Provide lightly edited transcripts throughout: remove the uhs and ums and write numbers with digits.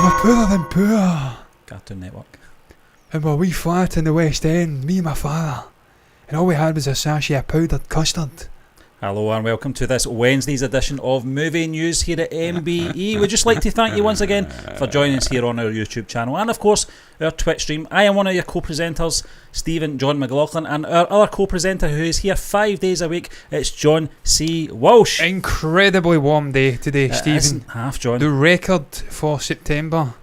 we're poorer than poor. Cartoon Network. And we're wee flat in the West End, me and my father. And all we had was a sachet of powdered custard. Hello and welcome to this Wednesday's edition of Movie News here at MBE. We'd just like to thank you once again for joining us here on our YouTube channel and of course our Twitch stream. I am one of your co-presenters, Stephen John McLaughlin, and our other co-presenter who is here 5 days a week, it's John C. Walsh. Incredibly warm day today, Stephen. Isn't half, John. The record for September,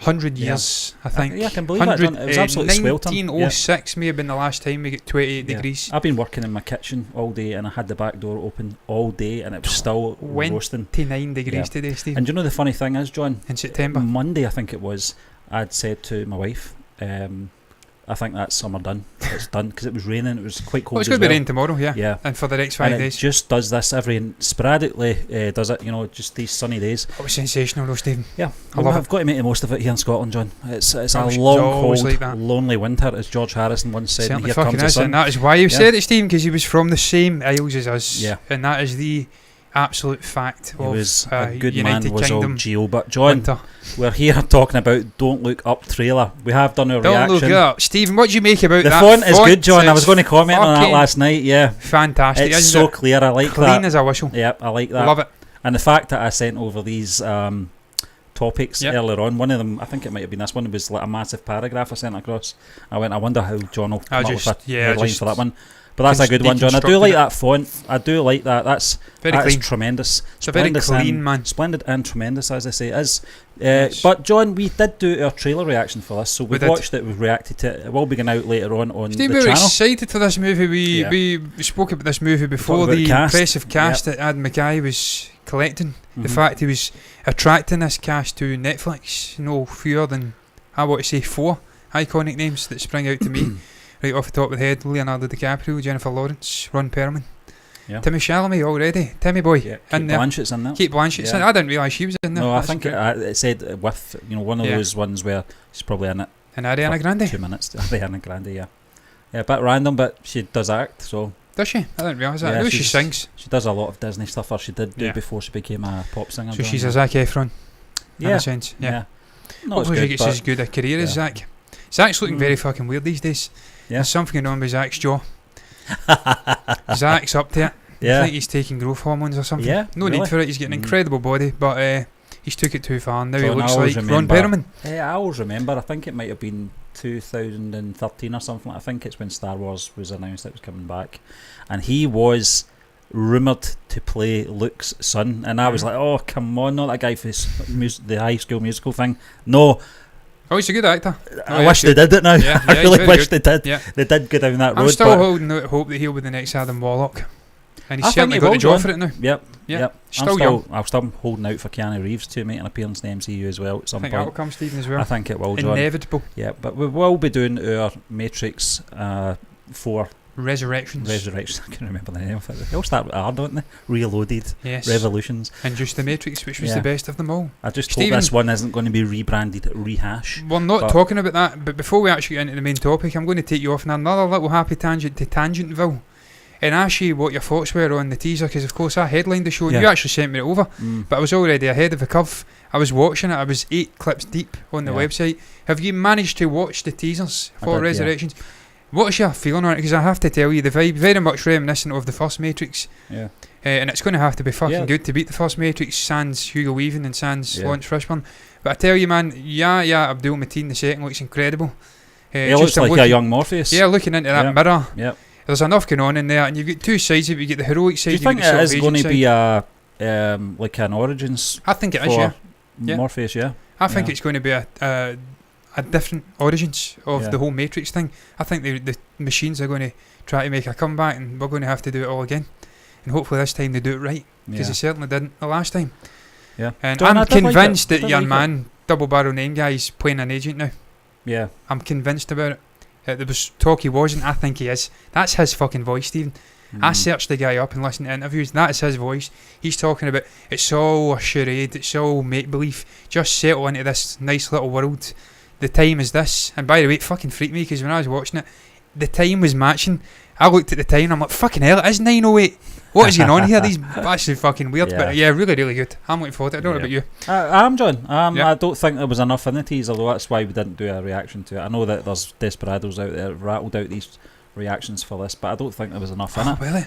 100 years, I think. Yeah, I can believe that, John. It was absolutely sweltering. 1906 may have been the last time we get 28 degrees. I've been working in my kitchen all day and I had the back door open all day and it was still roasting. 29 degrees today, Stephen. And you know the funny thing is, John? In September. Monday, I think it was, I'd said to my wife, I think that's summer done. It's done because it was raining. It was quite cold. Well, it's going to be rain tomorrow, yeah. And for the next 5 days. It just does this sporadically. Does it? You know, just these sunny days. It was sensational, though, Stephen. Yeah, I've got to make the most of it here in Scotland, John. It's a long, cold, like lonely winter, as George Harrison once said. Certainly Here comes the sun. And that is why you said it, Stephen, because he was from the same Isles as us. Yeah, and that is the absolute fact. He was a good United man, was Kingdom old Geo. But John, winter. We're here talking about Don't Look Up trailer. We have done our reaction. Don't Look Up, Stephen. What do you make about the that? The font is good, John. I was going to comment on that last night. Yeah, fantastic. It's so clear. I like that. Clean as a whistle. Yeah, I like that. Love it. And the fact that I sent over these topics earlier on, one of them, I think it might have been this one, was like a massive paragraph I sent across. I wonder how John will come up with a headline for that one. But that's a good one, John. I do like that font. I do like that. That's clean. Tremendous. It's a very clean, man. Splendid and tremendous, as I say. But John, we did do our trailer reaction for this, so we watched it. We've reacted to it. It will be going out later on the channel. We were excited for this movie. We spoke about this movie before. The impressive cast that Adam McKay was collecting. The fact he was attracting this cast to Netflix. No fewer than, I want to say, 4 iconic names that spring out to me. Right off the top of the head: Leonardo DiCaprio, Jennifer Lawrence, Ron Perlman, Timmy Chalamet already, Timmy Boy, Kate Blanchett's in there. Kate Blanchett's in. I didn't realise she was in there. No, I think it said with one of those ones where she's probably in it. And Ariana Grande. 2 minutes. Ariana Grande, yeah, a bit random, but she does act. So does she? I didn't realise that. I know she sings. She does a lot of Disney stuff, or she did do before she became a pop singer. So she's a Zac Efron. In a sense. Yeah. Hopefully she gets as good a career as Zac. Zac's looking very fucking weird these days. Yeah. There's something going on with Zac's jaw. Zac's up to it. I think he's taking growth hormones or something. Yeah, no need for it. He's getting an incredible body, but he's took it too far. Now he looks like Ron Perlman. I always remember. I think it might have been 2013 or something. I think it's when Star Wars was announced it was coming back, and he was rumoured to play Luke's son, and I was like, oh come on, not that guy for the High School Musical thing. No. Oh, he's a good actor. I wish they did it now. I really wish they did. Yeah. They did go down that road. I'm still holding out hope that he'll be the next Adam Warlock. And he's certainly got the job for it now. Yep. Still young. I'm still holding out for Keanu Reeves to make an appearance in the MCU as well at some point. I think that will come, Stephen, as well. I think it will, John. Inevitable. Yeah, but we will be doing our Matrix 4 Resurrections. I can remember the name of it. They all start with R, don't they? Reloaded. Yes. Revolutions. And just the Matrix, which was the best of them all. I just hope this one isn't going to be rebranded Rehash. We're not talking about that, but before we actually get into the main topic, I'm going to take you off on another little happy tangent to Tangentville and ask you what your thoughts were on the teaser, because of course I headlined the show and you actually sent me it over, but I was already ahead of the curve. I was watching it. I was 8 clips deep on the website. Have you managed to watch the teasers for Resurrections? What's your feeling on it? Because I have to tell you, the vibe very much reminiscent of the first Matrix. Yeah. And it's going to have to be fucking good to beat the first Matrix, sans Hugo Weaving and sans Lawrence Fishburne. But I tell you, man, Abdul Mateen II looks incredible. He looks like a young Morpheus. Yeah, looking into that mirror. Yeah. There's enough going on in there, and you've got 2 sides of it. You get the heroic side. Do you think it is going to be like an Origins? I think it is. Morpheus. Yeah. I think it's going to be a different origins of the whole Matrix thing. I think the machines are going to try to make a comeback, and we're going to have to do it all again. And hopefully this time they do it right, because they certainly didn't the last time. Yeah. And I'm convinced that your man, Double Barrel Name Guy, is playing an agent now. Yeah. I'm convinced about it. There was talk he wasn't. I think he is. That's his fucking voice, Stephen. I searched the guy up and listened to interviews. That is his voice. He's talking about it's all a charade, it's all make-believe. Just settle into this nice little world. The time is this. And by the way, it fucking freaked me, because when I was watching it, the time was matching. I looked at the time and I'm like, fucking hell, it is 9:08. What is going on here? These actually fucking weird, but yeah, really, really good. I'm looking forward to it. I don't know about you. I'm John. I don't think there was enough in the teaser, though. That's why we didn't do a reaction to it. I know that there's desperados out there rattled out these reactions for this, but I don't think there was enough in it. Really?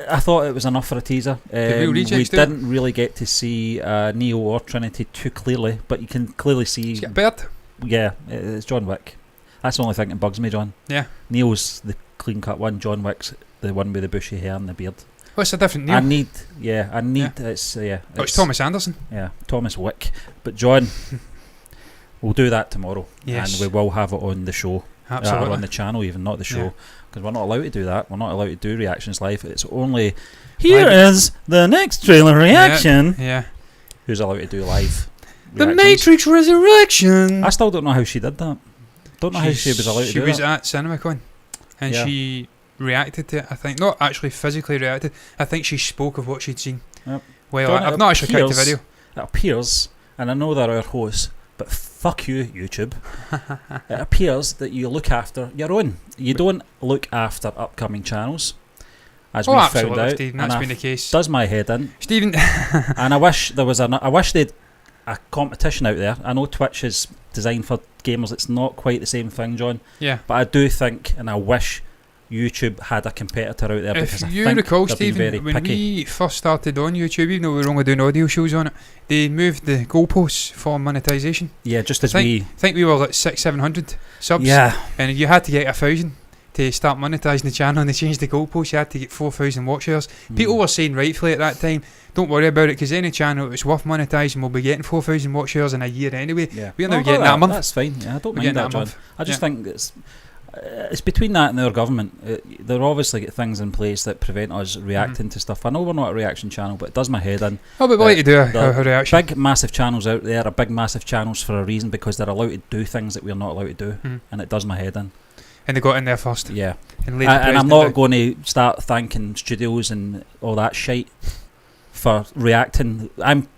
I thought it was enough for a teaser. We didn't really get to see Neo or Trinity too clearly, but you can clearly see. He's got a beard. Yeah, it's John Wick. That's the only thing that bugs me, John. Yeah. Neo's the clean cut one. John Wick's the one with the bushy hair and the beard. What's the different Neo? It's Thomas Anderson. Yeah, Thomas Wick. But John, we'll do that tomorrow. Yes. And we will have it on the show. Absolutely. Or on the channel, even, not the show. Because we're not allowed to do that. We're not allowed to do reactions live. It's only, here is the next trailer reaction. Yeah. Who's allowed to do live The reactions. Matrix Resurrection. I still don't know how she did that. Don't know how she was allowed to do that. She was at CinemaCon. And she reacted to it, I think. Not actually physically reacted. I think she spoke of what she'd seen. Yep. Well, I've not actually checked the video. It appears, and I know they're our hosts, but fuck you, YouTube. It appears that you look after your own. You don't look after upcoming channels, as we found out. Stephen, that's been the case. Does my head in, Stephen. And I wish there was I wish they'd a competition out there. I know Twitch is designed for gamers. It's not quite the same thing, John. Yeah. But I do think, and I wish YouTube had a competitor out there, because if I you think recall, they're being Stephen, very when picky. we first started on YouTube, even though we were only doing audio shows on it, they moved the goalposts for monetization. Yeah, just I as think we were like 600-700 subs. Yeah. And you had to get 1,000 to start monetizing the channel, and they changed the goalposts. You had to get 4,000 watch hours. People were saying rightfully at that time, don't worry about it, because any channel that's worth monetizing will be getting 4,000 watch hours in a year anyway. Yeah. We're now getting that a month. That's fine. Yeah, I don't We're mind that, a John. month. I just think it's between that and our government. They're obviously got things in place that prevent us reacting to stuff. I know we're not a reaction channel, but it does my head in. Oh, but we'd like to do a reaction. Big, massive channels out there are big, massive channels for a reason, because they're allowed to do things that we're not allowed to do, and it does my head in. And they got in there first. Yeah. And I'm not going to start thanking studios and all that shite for reacting. I'm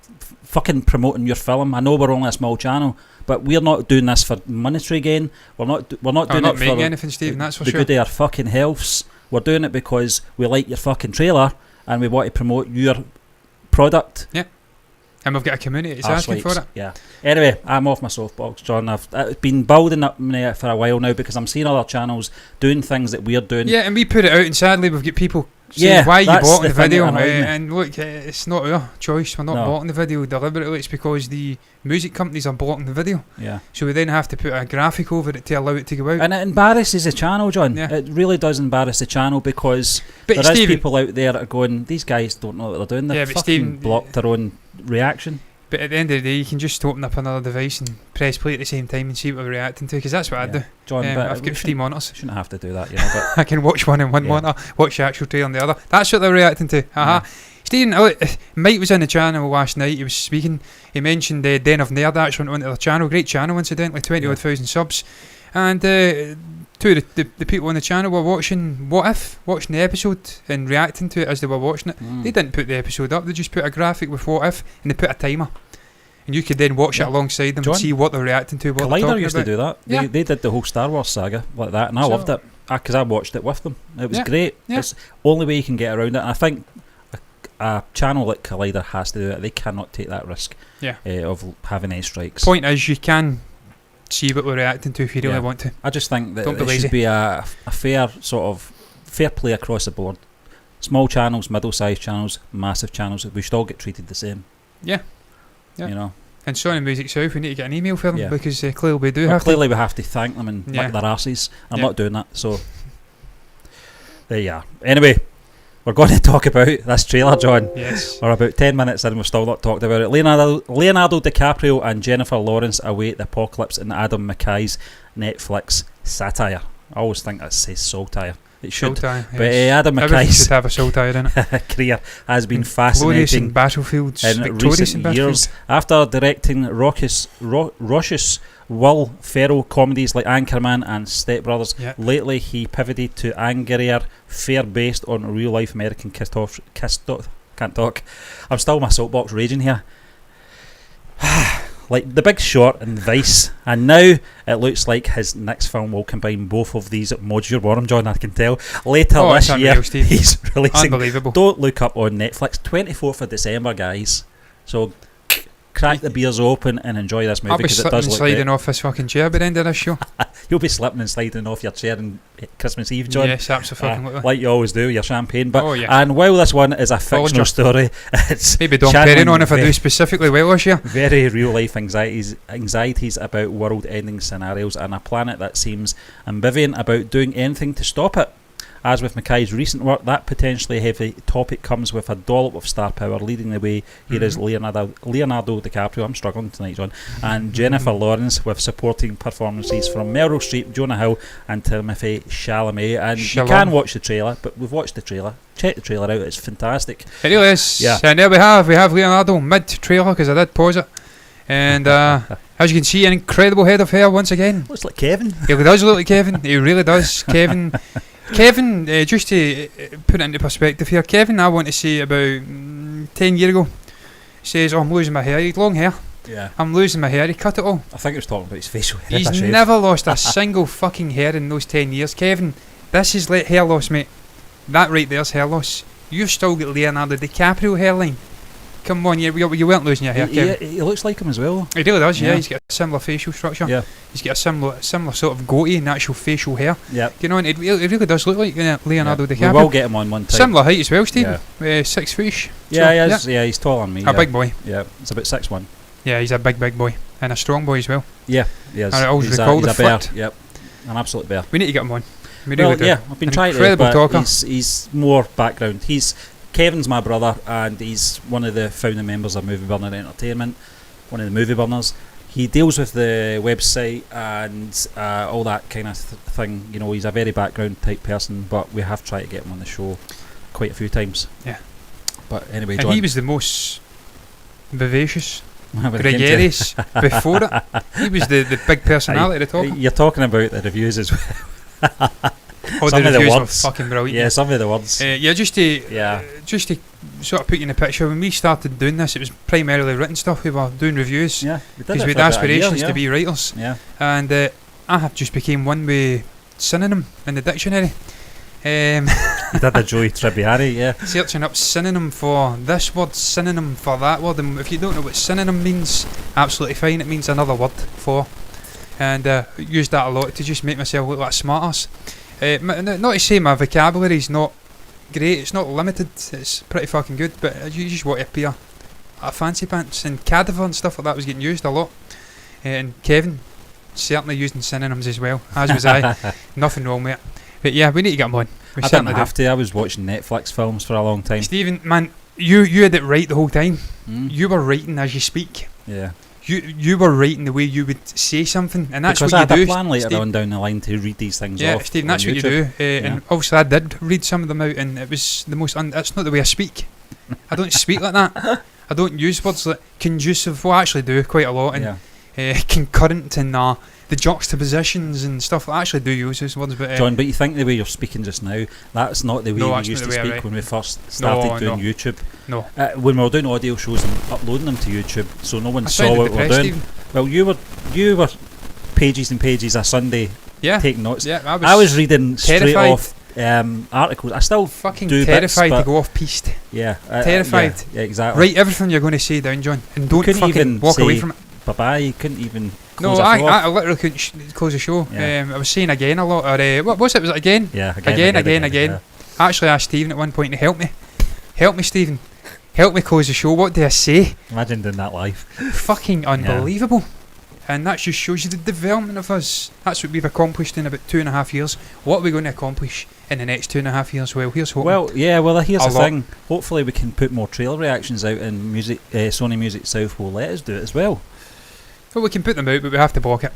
fucking promoting your film. I know we're only a small channel, but we're not doing this for monetary gain. We're not doing it for anything, Stephen, that's for the sure. good of our fucking healths. We're doing it because we like your fucking trailer and we want to promote your product. Yeah. And we've got a community that's asking for it. Yeah. Anyway, I'm off my soapbox, John. I've been building up for a while now, because I'm seeing other channels doing things that we're doing. Yeah, and we put it out, and sadly we've got people saying why you bought the video. And look, it's not our choice. We're not blocking the video deliberately. It's because the music companies are blocking the video. Yeah. So we then have to put a graphic over it to allow it to go out. And it embarrasses the channel, John. Yeah. It really does embarrass the channel, because there is people out there that are going, these guys don't know what they're doing. They're fucking blocked their own reaction. But at the end of the day, you can just open up another device and press play at the same time and see what we're reacting to, because that's what I do. John, but I've got 3 monitors. Shouldn't have to do that, you know. But I can watch one in one monitor, watch the actual trailer on the other. That's what they're reacting to. Stephen, Mike was on the channel last night. He was speaking. He mentioned Den of Nerd actually went onto their channel. Great channel, incidentally, 20-odd thousand subs. And two of the people on the channel were watching watching the episode and reacting to it as they were watching it. They didn't put the episode up. They just put a graphic with What If, and they put a timer. And you could then watch it alongside them, John, and see what they're reacting to, what they're talking about. Collider used to do that. They did the whole Star Wars saga like that, and I loved it, because I watched it with them. It was great. It's the only way you can get around it, and I think a channel like Collider has to do it. They cannot take that risk of having any strikes. Point is, you can see what we're reacting to if you really want to. I just think that it should be a fair play across the board. Small channels, middle-sized channels, massive channels, we should all get treated the same. Yeah. You know. And Sony Music South, we need to get an email for them, because clearly we do have we have to thank them and lick their arses. I'm not doing that, so there you are. Anyway, we're going to talk about this trailer, John. Yes. We're about 10 minutes in and we've still not talked about it. Leonardo DiCaprio and Jennifer Lawrence await the apocalypse in Adam McKay's Netflix Satire. I always think that says Satire. It should. Satire, but Adam McKay's should have a Satire in it. career has been fascinating in battlefields, in recent years. After directing raucous Will Ferrell comedies like Anchorman and Step Brothers, lately he pivoted to angrier fare based on real life American can't talk. I'm still in my soapbox raging here. like The Big Short and Vice, and now it looks like his next film will combine both of these modular Warren John, I can tell. Later this year, he's releasing Don't Look Up on Netflix, 24th of December, guys. So crack the beers open and enjoy this movie, because it does look sliding great. off this fucking chair by the end of this show. You'll be slipping and sliding off your chair on Christmas Eve, John. Yes, absolutely. Like you always do, your champagne. But yeah. And while this one is a fictional story, it's maybe Don Perry on if I do specifically well this year. Very real life anxieties about world ending scenarios and a planet that seems ambivalent about doing anything to stop it. As with McKay's recent work, that potentially heavy topic comes with a dollop of star power. Leading the way here is Leonardo DiCaprio, I'm struggling tonight, John, and Jennifer Lawrence, with supporting performances from Meryl Streep, Jonah Hill and Timothée Chalamet. And you can watch the trailer, but we've watched the trailer. Check the trailer out, it's fantastic. It really is. Yeah. And there we have Leonardo mid-trailer, because I did pause it. And as you can see, an incredible head of hair once again. Looks like Kevin. He does look like Kevin. He really does. Kevin, just to put it into perspective here, Kevin, I want to say about 10 years ago, says, I'm losing my hair. He had long hair. Yeah. I'm losing my hair. He cut it all. I think he was talking about his facial hair. He's never lost a single fucking hair in those 10 years. Kevin, this is hair loss, mate. That right there's hair loss. You've still got Leonardo DiCaprio hairline. Come on, you weren't losing your hair, Kevin. He looks like him as well. He really does, yeah. He's got a similar facial structure. Yeah. He's got a similar sort of goatee and actual facial hair. Yeah. You know, and it really does look like Leonardo DiCaprio. We will get him on one time. Similar height as well, Steve. 6 foot-ish. Yeah, he's taller than me. A big boy. Yeah, it's about 6'1". Yeah, he's a big boy. And a strong boy as well. Yeah, he is. I always recall the bear. foot. Yep, an absolute bear. We need to get him on. I've been trying to, but he's more background. Kevin's my brother, and he's one of the founding members of Movie Burner Entertainment, one of the movie burners. He deals with the website and all that kind of thing. You know, he's a very background type person, but we have tried to get him on the show quite a few times. Yeah. But anyway, and John, he was the most vivacious, gregarious before it. He was the big personality at the top. You're talking about the reviews as well. Some of the reviews were fucking brilliant. Yeah, some of the words. Just to sort of put you in the picture, when we started doing this, it was primarily written stuff. We were doing reviews. Yeah, because we had aspirations to be writers. Yeah. And I have just became one with synonym in the dictionary. You did the Joey Tribbiani, yeah. Searching up synonym for this word, synonym for that word, and if you don't know what synonym means, absolutely fine. It means another word for, and used that a lot to just make myself look like a smartass. Not to say my vocabulary's not great, it's not limited, it's pretty fucking good, but you just want to appear a fancy pants, and cadaver and stuff like that was getting used a lot. And Kevin certainly using synonyms as well, as was I. Nothing wrong with it. But yeah, we need to get him on. I didn't have to. I was watching Netflix films for a long time. Stephen, man, you had it right the whole time. You were writing as you speak. Yeah. You were writing the way you would say something, and that's because what you do. I had a plan later Steve, on down the line to read these things off. Yeah, Stephen, that's what you do. And obviously I did read some of them out, and it was the most... that's not the way I speak. I don't speak like that. I don't use words like conducive. Well, I actually do quite a lot. And concurrent and the juxtapositions and stuff. I actually do use those words. But John, but you think the way you're speaking just now, that's not the way we used to speak when we first started doing YouTube. No. When we were doing audio shows and uploading them to YouTube, so no one saw what we were doing. Stephen. Well, you were pages and pages a Sunday taking notes. Yeah, I was reading straight off articles. I still fucking do terrified bits, to go off piste. Yeah, terrified. Yeah, exactly. Write everything you're going to say down, John, and don't fucking walk away from it. Bye-bye. You couldn't even. No, I literally couldn't close the show. I was saying again a lot. Or what was it? Was it again? Yeah, again. Yeah. I actually asked Stephen at one point to help me. Help me, Stephen. Help me close the show. What do I say? Imagine doing that live. Fucking unbelievable. And that just shows you the development of us. That's what we've accomplished in about 2.5 years. What are we going to accomplish in the next 2.5 years? Well, here's hoping. Well, here's the thing. Hopefully we can put more trailer reactions out, and Sony Music South will let us do it as well. Well, we can put them out, but we have to block it.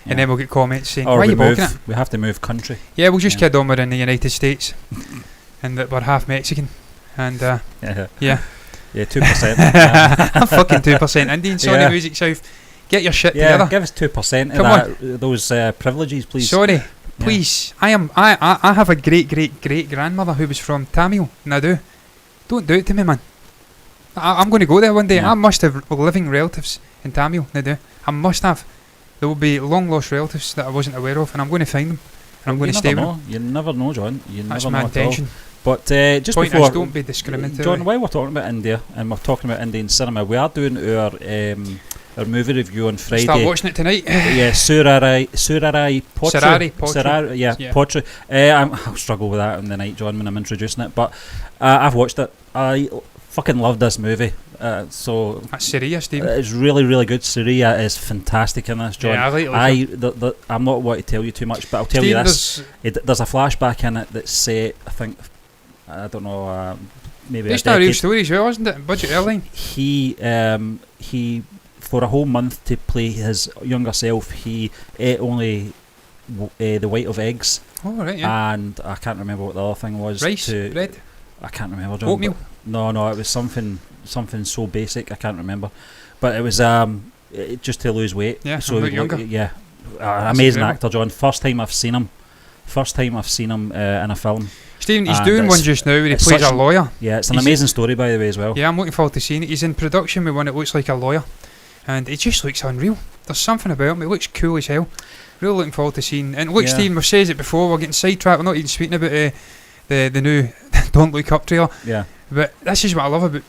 And then we'll get comments saying, why are you blocking it? We have to move country. Yeah, we'll just kid on we're in the United States. And that we're half Mexican. And, yeah. 2%. I'm fucking 2% Indian, Sony Music South. Get your shit together. Give us 2% of those privileges, please. Sorry, please. I have a great grandmother who was from Tamil, and I do. Don't do it to me, man. I'm going to go there one day. Yeah. I must have living relatives in Tamil. They do. I must have. There will be long lost relatives that I wasn't aware of, and I'm going to find them. And I'm going to stay with them. You never know, John. That's never my know intention. But just Point before, is, don't be discriminatory. John, while we're talking about India and we're talking about Indian cinema, we are doing our movie review on Friday. Start watching it tonight. Yeah, Surarai Potru. Potru. Yeah, Potru. I'll struggle with that on the night, John, when I'm introducing it. But I've watched it. I fucking love this movie. So That's Syria, Stephen. it's really, really good. Surya is fantastic in this, John. Yeah, I like it. I'm not wanting to tell you too much, but I'll tell you this. There's a flashback in it that's set, I think, I don't know, maybe Based a on a real decade. story as well, isn't it? Budget airline. He for a whole month to play his younger self, he ate only the white of eggs, Oh, right, yeah. and I can't remember what the other thing was. Rice, bread, I can't remember, John. oatmeal. No, it was something so basic I can't remember, but it was just to lose weight. Yeah, so a bit younger. Yeah, That's amazing incredible. actor, John. First time I've seen him in a film. Stephen, he's And doing it's- one just now where he it's plays such a lawyer. Yeah, it's an He's- amazing story, by the way, as well. Yeah, I'm looking forward to seeing it. He's in production with one that looks like a lawyer, and it just looks unreal. There's something about him. It looks cool as hell. Really looking forward to seeing. And look, Yeah. Stephen, we've said it before. We're getting sidetracked. We're not even speaking about the new Don't Look Up trailer. Yeah, But this is what I love about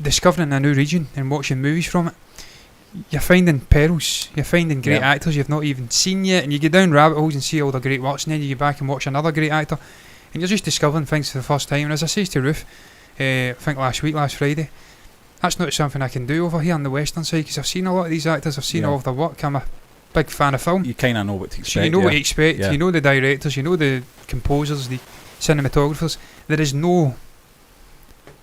discovering a new region and watching movies from it. You're finding perils. You're finding great Yeah. actors you've not even seen yet, and you go down rabbit holes and see all the great works, and then you go back and watch another great actor, and you're just discovering things for the first time. And as I said to Ruth, I think last Friday, that's not something I can do over here on the western side, because I've seen a lot of these actors. I've seen Yeah. all of their work. I'm a big fan of film. you kind of know what to expect. So you know yeah. what you expect. Yeah. You know the directors. You know the composers, the cinematographers. There is no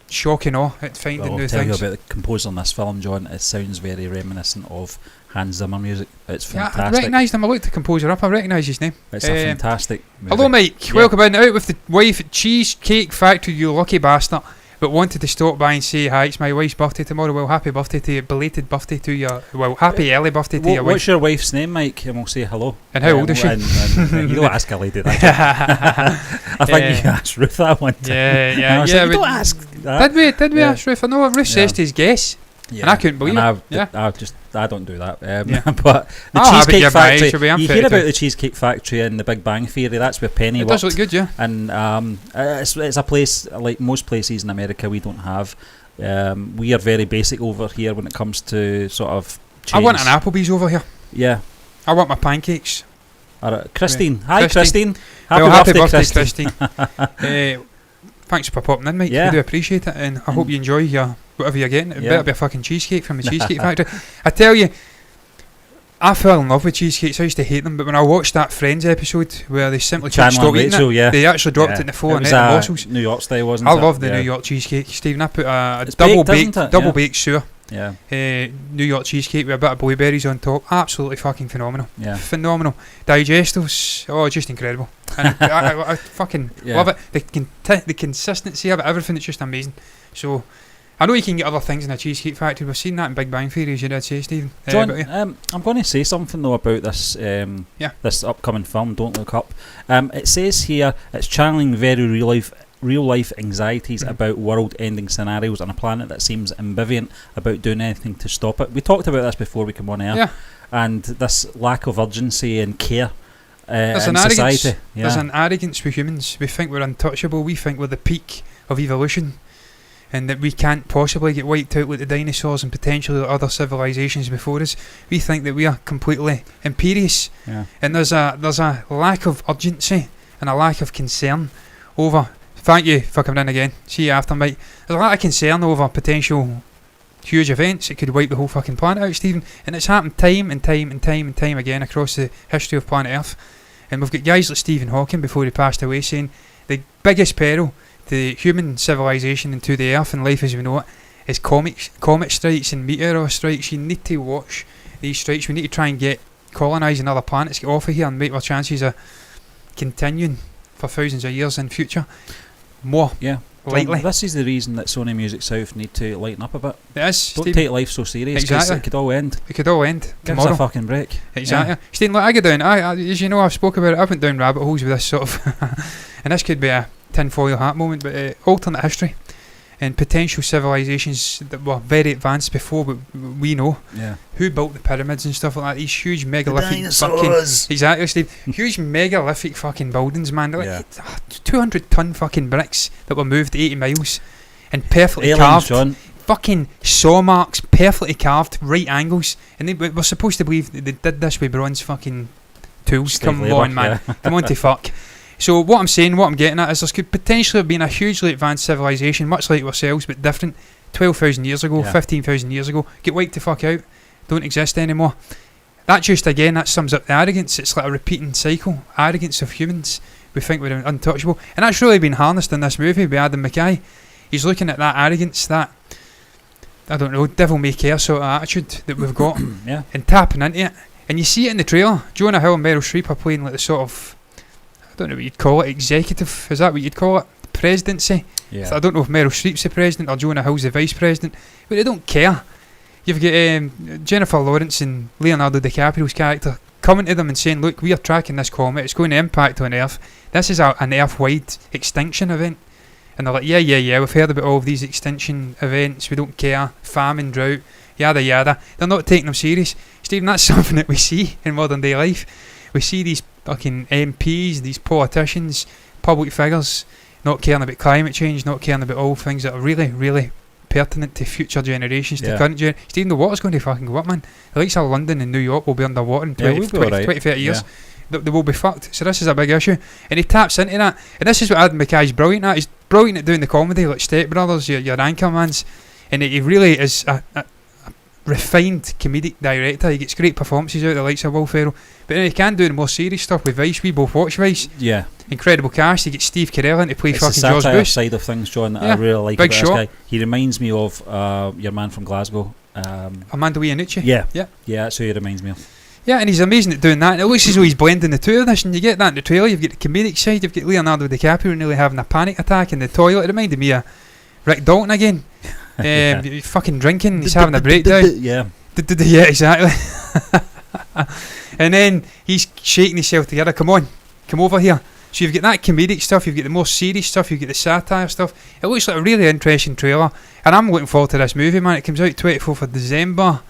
shock and awe at finding Well, new I'll tell you things. about the composer in this film, John. It sounds very reminiscent of Hans Zimmer music. It's Yeah, I fantastic. recognised him. I looked the composer up. I recognised his name. It's a fantastic movie. Hello, Mike. Yeah. Welcome in. Out with the wife at Cheesecake Factory, you lucky bastard. But wanted to stop by and say hi. It's my wife's birthday tomorrow. Well, happy birthday to you. Belated birthday to you. Well, happy early birthday to your wife. What's your wife's name, Mike? And we'll say hello. And how old is she? And you don't ask a lady that. I think you asked Ruth that one time. Yeah, And I was like, you but don't ask that. Did we Yeah. ask Ruth? I know Ruth says to his guess. Yeah. And I couldn't believe it. Yeah. I don't do that. Yeah. But the I'll have it Cheesecake your my age, Factory, you'll be you unfit hear to. about the Cheesecake Factory and the Big Bang Theory. That's where Penny It worked. does look good, yeah. And it's a place like most places in America we don't have. We are very basic over here when it comes to sort of chains. I want an Applebee's over here. Yeah. I want my pancakes. Alright, Christine. Hi, Christine. Christine. Happy birthday, Christine. Thanks for popping in, Mike. Yeah. We do appreciate it, and I hope you enjoy your whatever you're getting. It Yeah. better be a fucking cheesecake from the Cheesecake Factory. I tell you, I fell in love with cheesecakes. I used to hate them, but when I watched that Friends episode where they simply couldn't Chandler stop and eating Rachel, it, yeah. they actually dropped Yeah. it in the floor and was ate the morsels. New York style, wasn't I it? love the Yeah. New York cheesecake, Stephen. I put a It's double baked, isn't it? double Yeah. baked sewer Yeah. New York cheesecake with a bit of blueberries on top. Absolutely fucking phenomenal. Yeah. Phenomenal. Digestives, just incredible. And I fucking Yeah. love it. The consistency of it, everything, it's just amazing. So I know you can get other things in a Cheesecake Factory. We've seen that in Big Bang Theory, as you did say, Stephen. John, But yeah. I'm going to say something though about this this upcoming film, Don't Look Up. It says here it's channeling very real life anxieties about world-ending scenarios on a planet that seems ambivalent about doing anything to stop it. We talked about this before we came on air, Yeah. and this lack of urgency and care There's in an arrogance. society. Yeah. There's an arrogance with humans. We think we're untouchable. We think we're the peak of evolution, and that we can't possibly get wiped out like the dinosaurs and potentially other civilizations before us. We think that we are completely imperious, Yeah. and there's a lack of urgency and a lack of concern over. Thank you for coming in again. See you after, mate. There's a lot of concern over potential huge events. It could wipe the whole fucking planet out, Stephen, and it's happened time and time and time and time again across the history of planet Earth. And we've got guys like Stephen Hawking before he passed away saying the biggest peril to human civilization and to the Earth and life as we know it is comet strikes and meteor strikes. You need to watch these strikes. We need to try and get colonising other planets, get off of here and make our chances of continuing for thousands of years in future more Yeah. likely. This is the reason that Sony Music South need to lighten up a bit. It is, Don't Stephen. take life so serious, because Exactly. it could all end. It could all end Give us tomorrow. a fucking break. Exactly. Stephen, look, I go down. I as you know, I've spoke about it. I went down rabbit holes with this sort of, and this could be a tinfoil hat moment, but alternate history. and potential civilizations that were very advanced before what we know. Yeah. Who built the pyramids and stuff like that? These huge megalithic dinosaurs. exactly, Steve. Huge megalithic fucking buildings, man. They're Yeah. like 200-ton fucking bricks that were moved 80 miles and perfectly Aliens, carved. John. Fucking saw marks, perfectly carved, right angles, and they were supposed to believe that they did this with bronze fucking tools. Slave Come labour, on, man. yeah. Come on to fuck. So what I'm getting at is there could potentially have been a hugely advanced civilization, much like ourselves, but different, 12,000 years ago, Yeah. 15,000 years ago, get wiped the fuck out, don't exist anymore. That just, again, that sums up the arrogance. It's like a repeating cycle. Arrogance of humans. We think we're untouchable. And that's really been harnessed in this movie by Adam McKay. He's looking at that arrogance, that, I don't know, devil may care sort of attitude that we've got, Yeah. and tapping into it. And you see it in the trailer. Jonah Hill and Meryl Streep are playing like the sort of, I don't know what you'd call it, executive. Is that what you'd call it? Presidency. Yeah. So I don't know if Meryl Streep's the president or Jonah Hill's the vice president, but they don't care. You've got Jennifer Lawrence and Leonardo DiCaprio's character coming to them and saying, look, we are tracking this comet, it's going to impact on Earth. This is an Earth-wide extinction event. And they're like, yeah, we've heard about all of these extinction events, we don't care, famine, drought, yada yada. They're not taking them serious. Stephen, that's something that we see in modern day life. We see these fucking MPs, these politicians, public figures, not caring about climate change, not caring about all things that are really, really pertinent to future generations, to current generations. Stephen, the water's going to fucking go up, man. The likes of London and New York will be underwater in 20, 30 years. They will be fucked. So this is a big issue. And he taps into that. And this is what Adam McKay's brilliant at. He's brilliant at doing the comedy, like Step Brothers, your Anchormans. And he really is a refined comedic director. He gets great performances out of the likes of Will Ferrell. But then he can do the more serious stuff with Vice. We both watch Vice. Yeah. Incredible cast. You get Steve Carell in to play It's fucking the George satire Bush. side of things, John, that I really like big about shot. this guy. He reminds me of your man from Glasgow. Amanda Iannucci. Yeah, Yeah. that's who he reminds me of. Yeah, and he's amazing at doing that. And it looks as though he's blending the two of this, and you get that in the trailer. You've got the comedic side, you've got Leonardo DiCaprio nearly having a panic attack in the toilet. It reminded me of Rick Dalton again. Fucking drinking, he's having a breakdown. Yeah. Yeah, exactly. And then he's shaking himself together. Come on, come over here. So you've got that comedic stuff, you've got the more serious stuff, you've got the satire stuff. It looks like a really interesting trailer, and I'm looking forward to this movie, man. It comes out 24th of December,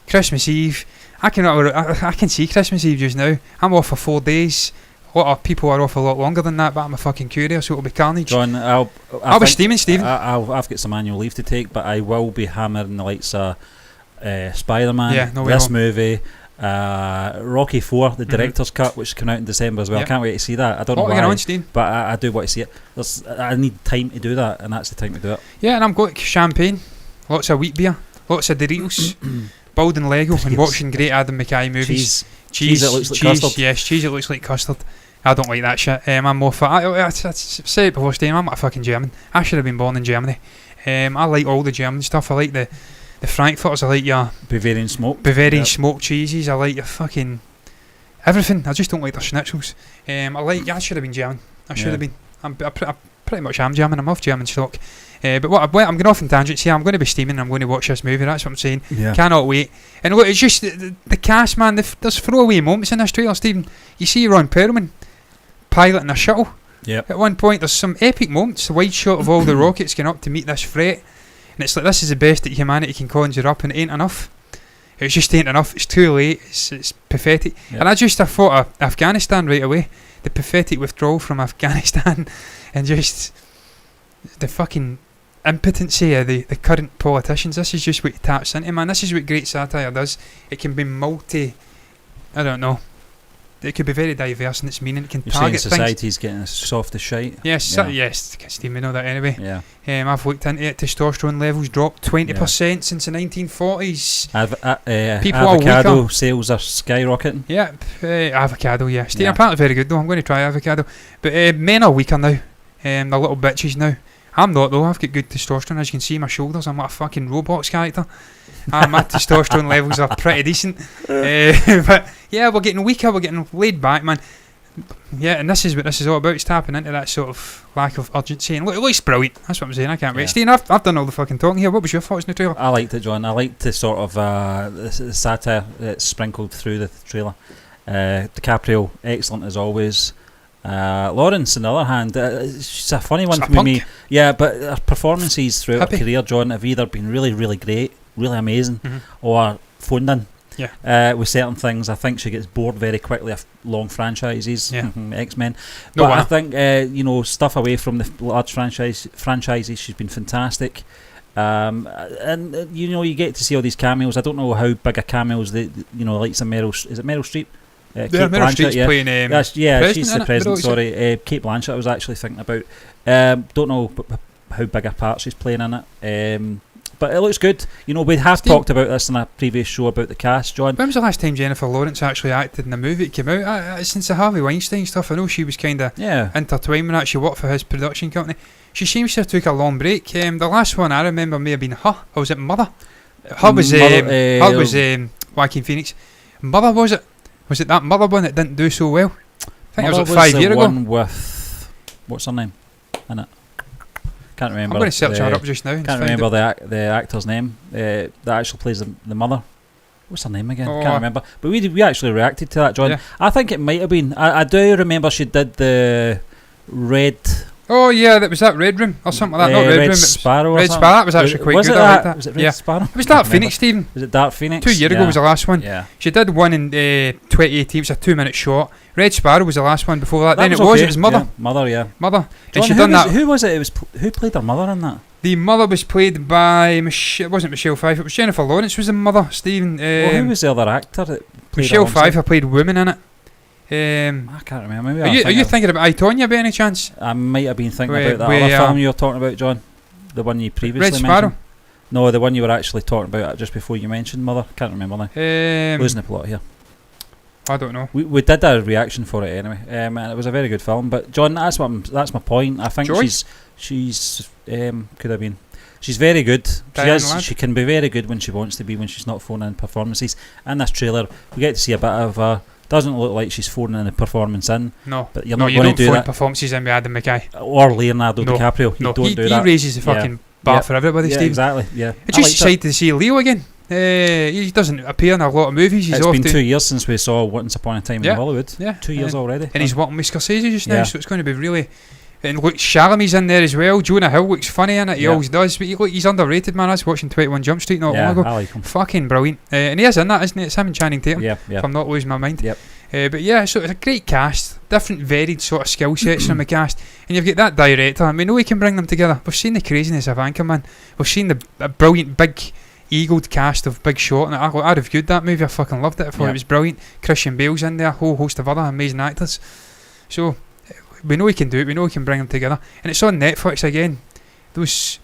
Christmas Eve. I can see Christmas Eve just now. I'm off for 4 days. A lot of people are off a lot longer than that, but I'm a fucking courier, so it'll be carnage. John, I'll be steaming, Stephen. I've got some annual leave to take, but I will be hammering the likes of Spider-Man, this movie, Rocky 4, the director's cut, which came out in December as well. I can't wait to see that. I don't know why, but I do want to see it. I need time to do that, and that's the time to do it. Yeah, and I'm going champagne, lots of wheat beer, lots of Doritos, building Lego, and watching great Adam McKay movies. Cheese that looks like custard. Yes, cheese that looks like custard. I don't like that shit. I'm more for. I said it before, Steve, I'm not a fucking German. I should have been born in Germany. I like all the German stuff. I like the Frankfurters. I like your Bavarian smoked cheeses. I like your fucking everything. I just don't like their schnitzels. I should have been German. I should have been. I pretty much am German. I'm off German stock. But I'm going off in tangents here. I'm going to be steaming. I'm going to watch this movie. That's what I'm saying. Yeah. Cannot wait. And look, it's just the cast, man. There's throwaway moments in this trailer, Stephen. You see Ron Perlman piloting a shuttle. Yep. At one point, there's some epic moments. The wide shot of all the rockets going up to meet this threat, and it's like this is the best that humanity can conjure up, and it ain't enough. It just ain't enough. It's too late. It's pathetic. Yep. And I thought of Afghanistan right away. The pathetic withdrawal from Afghanistan, and just the fucking impotency of the current politicians. This is just what it taps into, man. This is what great satire does. It can be I don't know. It could be very diverse in its meaning. It can target things. Society's getting soft as shite. Yes, yes, Steve, we know that anyway. Yeah. I've looked into it. Testosterone levels dropped 20% since the 1940s. People avocado sales are skyrocketing. Yeah, avocado, yeah. Steve, apparently very good though. I'm going to try avocado. But men are weaker now. They're little bitches now. I'm not though. I've got good testosterone. As you can see, my shoulders, I'm like a fucking Roblox character. My testosterone levels are pretty decent. But yeah, we're getting weaker. We're getting laid back, man. Yeah, and this is what this is all about. It's tapping into that sort of lack of urgency. And look, it looks brilliant. That's what I'm saying. I can't wait. Steve, I've done all the fucking talking here. What was your thoughts in the trailer? I liked it, John. I liked the sort of the satire that's sprinkled through the trailer. DiCaprio, excellent as always. Lawrence, on the other hand, she's a funny one She's a for punk. me. Yeah, but her performances throughout Happy. her career, John, have either been really, really great, really amazing, or phoned in. Yeah. With certain things. I think she gets bored very quickly of long franchises. Yeah. X-Men. No But I winner. think stuff away from the large franchises, she's been fantastic. And you get to see all these cameos. I don't know how big a cameos like some Meryl. Is it Meryl Streep? Kate Meryl Blanchett, Streep's playing. President, she's the innit? president. But Sorry, Kate Blanchett. I was actually thinking about. Don't know how big a part she's playing in it. But it looks good. We have talked about this in a previous show about the cast, John. When was the last time Jennifer Lawrence actually acted in a movie that came out? Since the Harvey Weinstein stuff, I know she was kind of intertwined with that. She worked for his production company. She seems to have took a long break. The last one I remember may have been Her. Or was it Mother? Her was Joaquin Phoenix. Mother, was it? Was it that Mother one that didn't do so well? I think it was like 5 years ago. One with what's her name in it? Can't remember. I'm going to search her up just now. Can't remember the actor's name that actually plays the mother. What's her name again? Can't remember. But we actually reacted to that, John. Yeah. I think it might have been. I do remember she did the Red. Oh yeah, that was that Red Room or something like that. Not Red Room. Sparrow. Red Sparrow. That was actually quite good. I liked that. Was it Red Sparrow? It was Dark Phoenix, Stephen. Was it Dark Phoenix? 2 years ago was the last one. Yeah. She did one in 2018. It was a 2-minute short. Red Sparrow was the last one before that. Then it was Mother. Yeah. Mother, yeah. Mother. John, and she done that. Who was it? It was who played her mother in that? The mother was played by it wasn't Michelle Pfeiffer. It was Jennifer Lawrence was the mother. Stephen. Who was the other actor that played Michelle her Pfeiffer played women in it. I can't remember. Maybe are you thinking about I, Tonya by any chance? I might have been thinking about that other film you were talking about, John. The one you previously Red Sparrow? mentioned. No, the one you were actually talking about just before you mentioned Mother. Can't remember now. Losing the plot here. I don't know. We did a reaction for it anyway, and it was a very good film. But John, that's my point. I think Joy? she's could have been. She's very good. She can be very good when she wants to be, when she's not phoning in performances. In this trailer, we get to see a bit of her. Doesn't look like she's phoning in a performance in. No, but you're not going to do that. Performances in with Adam McKay or Leonardo DiCaprio. No, don't do that. He raises the fucking bar for everybody, Steve. Exactly. Yeah. It's just excited to see Leo again. He doesn't appear in a lot of movies. It's been 2 years since we saw Once Upon a Time in Hollywood. Yeah, 2 years already. And he's working with Scorsese just now, so it's going to be really. And look, Chalamet's in there as well. Jonah Hill looks funny in it. He always does. But he's underrated, man. I was watching 21 Jump Street not long ago. I like him. Fucking brilliant. And he is in that, isn't it? It's him and Channing Tatum. Yeah. If I'm not losing my mind. Yep. But yeah, so it's a great cast. Different, varied sort of skill sets in the cast. And you've got that director. And we know he can bring them together. We've seen the craziness of Anchorman. We've seen the brilliant, big, eagled cast of Big Short. And I reviewed that movie. I fucking loved it. I thought it was brilliant. Christian Bale's in there. A whole host of other amazing actors. So we know he can do it. We know he can bring them together. And it's on Netflix again. Those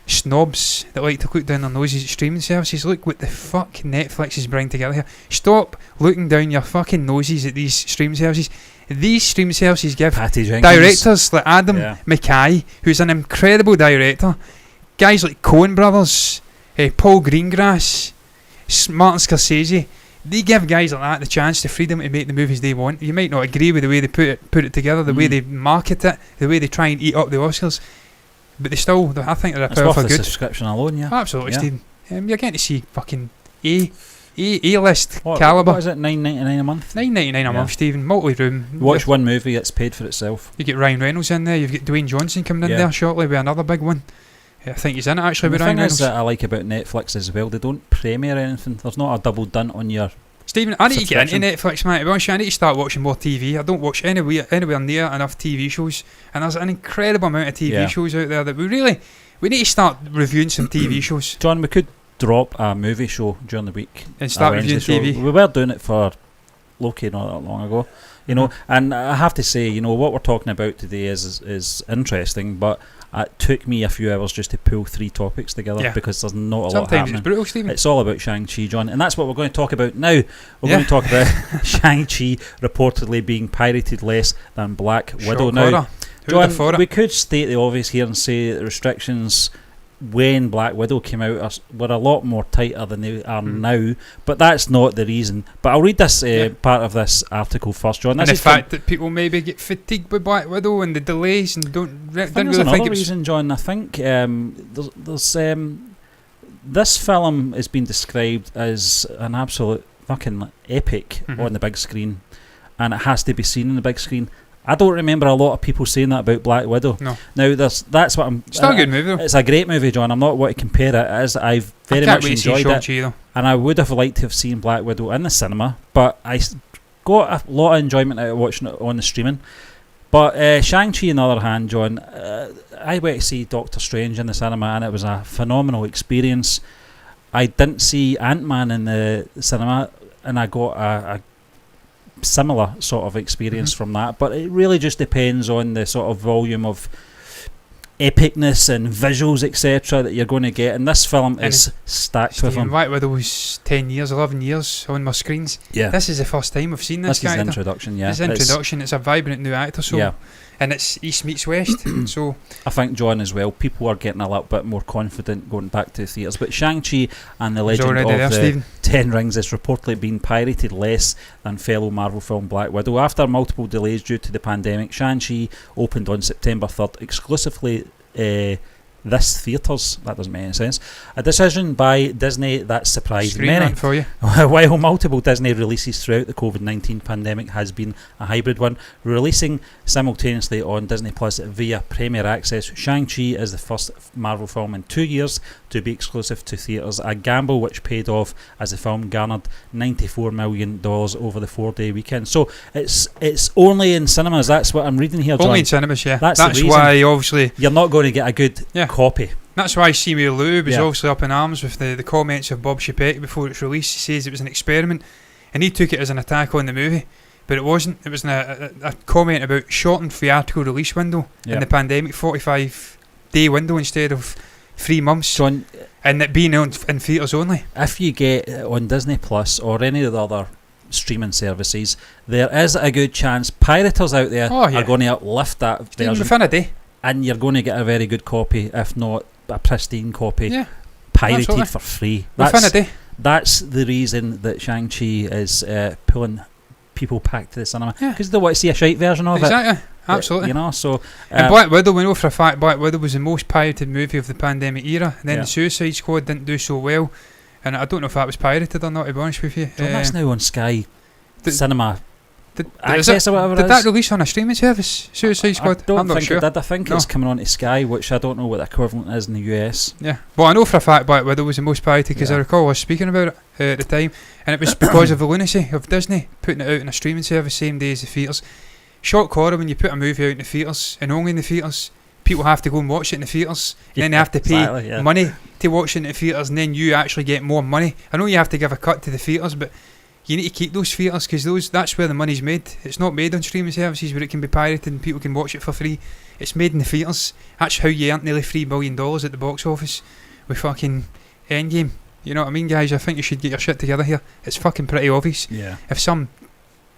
snobs that like to look down their noses at streaming services. Look what the fuck Netflix is bringing together here. Stop looking down your fucking noses at these streaming services. These streaming services give directors like Adam McKay, who's an incredible director, guys like Coen Brothers, Paul Greengrass, Martin Scorsese. They give guys like that the chance, the freedom to make the movies they want. You might not agree with the way they put it together, the way they market it, the way they try and eat up the Oscars, but they still, I think they're a powerful good. Subscription alone, Absolutely, Stephen. You're getting to see fucking A-list calibre. What is it? $9.99 a month. $9.99 a month, Stephen. Multi-room. Watch one movie, it's paid for itself. You get Ryan Reynolds in there. You've got Dwayne Johnson coming in there shortly with another big one. I think he's in it actually with Ryan Reynolds. The thing is that I like about Netflix as well, they don't premiere anything. There's not a double done on your Stephen, I need to get into Netflix, man. To be honest, I need to start watching more TV. I don't watch anywhere near enough TV shows, and there's an incredible amount of TV shows out there that we need to start reviewing some TV shows. John, we could drop a movie show during the week and start reviewing TV. We were doing it for Loki not that long ago, and I have to say, what we're talking about today is interesting, but it took me a few hours just to pull 3 topics together because there's not a lot happening. Sometimes it's brutal, Stephen. It's all about Shang-Chi, John, and that's what we're going to talk about now. We're going to talk about Shang-Chi reportedly being pirated less than Black Widow. Now, John, we could state the obvious here and say that the restrictions when Black Widow came out were a lot more tighter than they are now, but that's not the reason. But I'll read this part of this article first, John. And the fact that people maybe get fatigued by Black Widow and the delays and didn't really think another reason, John. I think there's this film has been described as an absolute fucking epic on the big screen, and it has to be seen on the big screen. I don't remember a lot of people saying that about Black Widow. No. Now, that's what I'm... It's not a good movie, though. It's a great movie, John. I'm not want to compare it as I've very much enjoyed it. Though. And I would have liked to have seen Black Widow in the cinema, but I got a lot of enjoyment out of watching it on the streaming. But Shang-Chi, on the other hand, John, I went to see Doctor Strange in the cinema, and it was a phenomenal experience. I didn't see Ant-Man in the cinema, and I got a similar sort of experience from that. But it really just depends on the sort of volume of epicness and visuals, etc., that you're going to get. And this film is stacked with them. Black Widow was 10 years, 11 years on my screens. Yeah. This is the first time I've seen this character. This is introduction, yeah. It's introduction. It's a vibrant new actor, so... Yeah. And it's East meets West, so... I think, John, as well, people are getting a little bit more confident going back to the theatres. But Shang-Chi and the Legend of the Ten Rings has reportedly been pirated less than fellow Marvel film Black Widow. After multiple delays due to the pandemic, Shang-Chi opened on September 3rd exclusively this theatres. That doesn't make any sense. A decision by Disney that surprised many. For you. While multiple Disney releases throughout the COVID-19 pandemic has been a hybrid one, releasing simultaneously on Disney Plus via Premier Access, Shang-Chi is the first Marvel film in 2 years to be exclusive to theatres, a gamble which paid off as the film garnered $94 million over the 4-day weekend. So it's only in cinemas. That's what I'm reading here, John. Only in cinemas, yeah. That's why, obviously... You're not going to get a good copy. That's why Simu Liu was obviously up in arms with the comments of Bob Chapek before its release. He says it was an experiment, and he took it as an attack on the movie. But it wasn't. It was a comment about shortened theatrical release window in the pandemic, 45-day window instead of 3 months, John, and it being in theatres only. If you get on Disney Plus or any of the other streaming services, there is a good chance pirators out there are going to uplift that version within a day, and you're going to get a very good copy, if not a pristine copy, pirated for free. Within a day. That's the reason that Shang-Chi is pulling people back to the cinema, because they want to see a shite version of it. Exactly. Absolutely. You know, so and Black Widow, we know for a fact Black Widow was the most pirated movie of the pandemic era, and then the Suicide Squad didn't do so well, and I don't know if that was pirated or not, to be honest with you. That's now on Sky Cinema Access or whatever it is. Did that release on a streaming service, Suicide Squad? I'm not sure. It did. I think it's coming on to Sky, which I don't know what the equivalent is in the US. Yeah, well, I know for a fact Black Widow was the most pirated, because I recall us speaking about it at the time, and it was because of the lunacy of Disney putting it out in a streaming service same day as the theatres. Shock horror when you put a movie out in the theatres and only in the theatres, people have to go and watch it in the theatres, and then they have to pay money to watch it in the theatres, and then you actually get more money. I know you have to give a cut to the theatres, but you need to keep those theatres, because that's where the money's made. It's not made on streaming services where it can be pirated and people can watch it for free. It's made in the theatres. That's how you earned nearly $3 billion at the box office with fucking Endgame. You know what I mean, guys? I think you should get your shit together here. It's fucking pretty obvious. Yeah. If some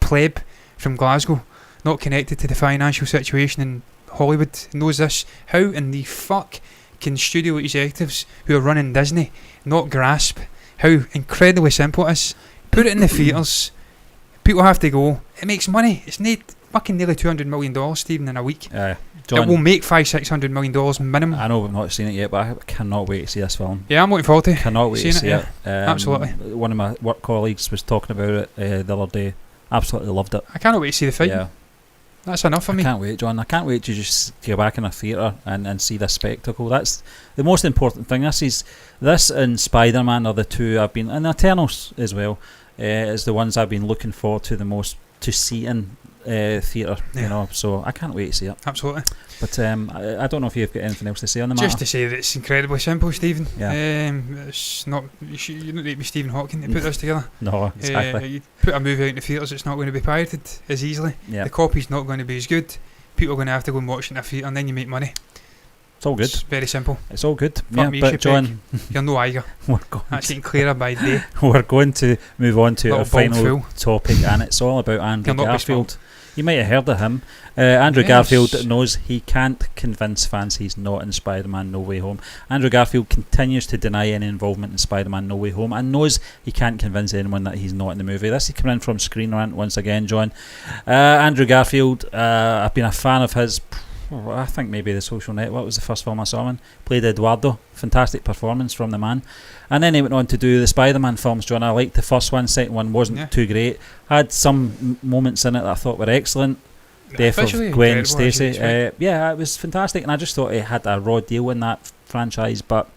pleb from Glasgow, not connected to the financial situation in Hollywood, knows this, how in the fuck can studio executives who are running Disney not grasp how incredibly simple it is? Put it in the theatres, people have to go, it makes money. It's fucking nearly $200 million, Stephen, in a week. John, it will make $500-600 million minimum. I know we've not seen it yet, but I cannot wait to see this film. Yeah, I'm looking forward to Cannot wait to see it. Absolutely. One of my work colleagues was talking about it the other day. Absolutely loved it. I cannot wait to see the film. Yeah. That's enough for me. I can't wait, John. I can't wait to just go back in a theatre and see this spectacle. That's the most important thing. This and Spider-Man are the two I've been, and Eternals as well, is the ones I've been looking forward to the most to see in theatre. You know, so I can't wait to see it. Absolutely. But I don't know if you've got anything else to say on the matter. Just to say that it's incredibly simple, Stephen. Yeah. It's not. You don't need to be Stephen Hawking to put this together. No, exactly. You put a movie out in the theatres, it's not going to be pirated as easily. Yeah. The copy's not going to be as good. People are going to have to go and watch it in a theatre, and then you make money. It's all good. It's very simple. It's all good. Fuck me, but John, you're no Iger. That's getting clearer by day. We're going to move on to our final topic, and it's all about Andrew Garfield. You might have heard of him. Andrew Garfield knows he can't convince fans he's not in Spider-Man No Way Home. Andrew Garfield continues to deny any involvement in Spider-Man No Way Home and knows he can't convince anyone that he's not in the movie. This is coming in from Screen Rant once again, John. Andrew Garfield, I've been a fan of his. I think maybe The Social Network was the first film I saw him in. Played Eduardo. Fantastic performance from the man. And then he went on to do the Spider-Man films, John. I liked the first one. Second one wasn't too great. Had some moments in it that I thought were excellent. death of Visually Gwen incredible, Stacy. actually, Yeah, it was fantastic, and I just thought he had a raw deal in that franchise, but